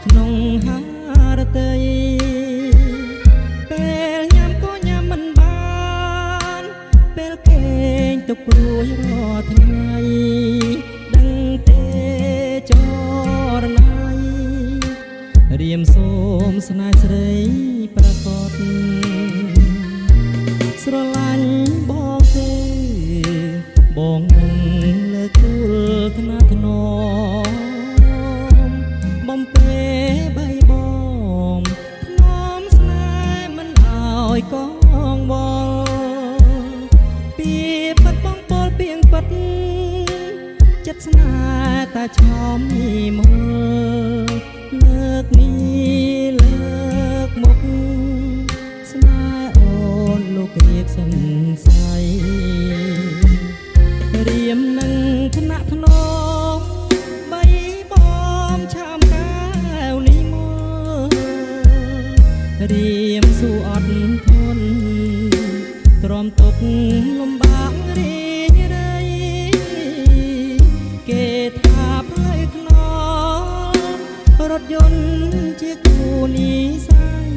ក្នុងហារតីពេលញ៉ាំក៏ញ៉ាំមិនបានពេលគេងទុកព្រួយរាល់ថ្ងៃដឹងទេចរណៃរៀមសូមស្នេហ៍ស្រីប្រកបស្រឡាញ់បងទេបងនឹងលើកទួលថ្នាថ្នមបំពេបៃបងថ្នមស្នេហ៍មិនឲ្យកងវល់ពីបាត់បងពលពីងបាត់ចិត្តស្នេហ៍តែឆោមមើលលើកនេះលើកមកស្នេហ៍អូនលោករៀបសង្ស័យរៀមនឹងថ្នាក់ថ្នមបីបំឆាមកែវនេះមករៀមស៊ូអត់ធន់ទ្រាំទុកលំបាករីងរៃគេថាផ្លូវខ្នល់រថយន្តជាគូនិស័យ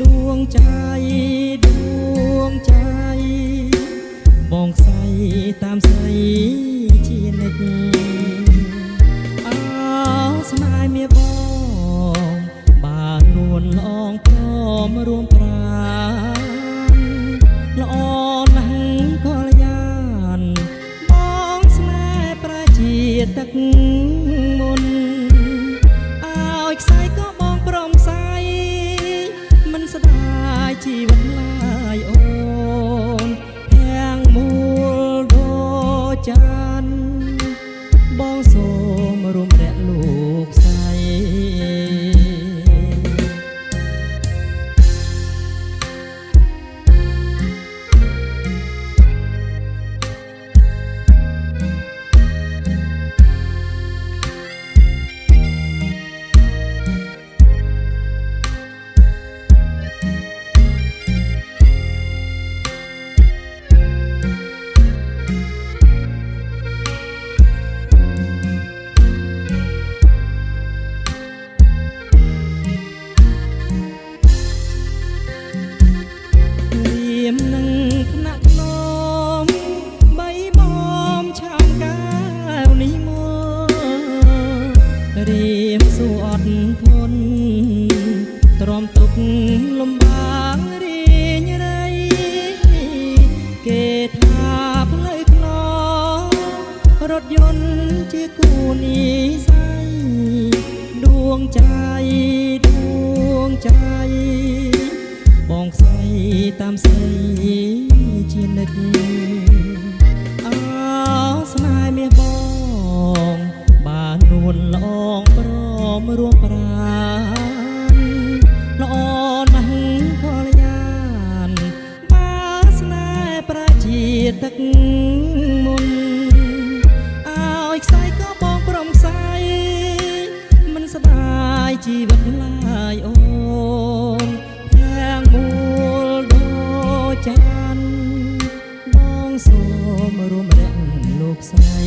ដួងใจដួងใจបងខ្សែតាមស្រីជានិច្ចអោស្នេហ៍មាបងបាននួនឡងព្រមរួមប្រាណល្អណាស់កលយានបងស្នេហ៍ប្រជាទឹកមុនឲ្យខ្សែក៏បងព្រមខ្សែមិនស្ដាយជីវិតឡើយអូនទាំងមូលដូចចានបងសូមរួមរយៈលោកស្រីរៀមស៊ូអត់ធន់ទ្រាំទុកលំបាករីងរៃគេថាផ្លូវខ្នល់រថយន្តជាគូនិស័យដួងใจដួងใจបងខ្សែតាមស្រីជានិច្ចអោស្នេហ៍មាសបងបាននួនឡងព្រមរួមប្រាណល្អណាស់កលយានបានស្នេហ៍ប្រជាទឹកមុនឲ្យខ្សែក៏បងព្រមខ្សែមិនស្ដាយជីវិតឡើយអូនទាំងមូលដូចចានបងសូមរួមរយៈលោកស្រី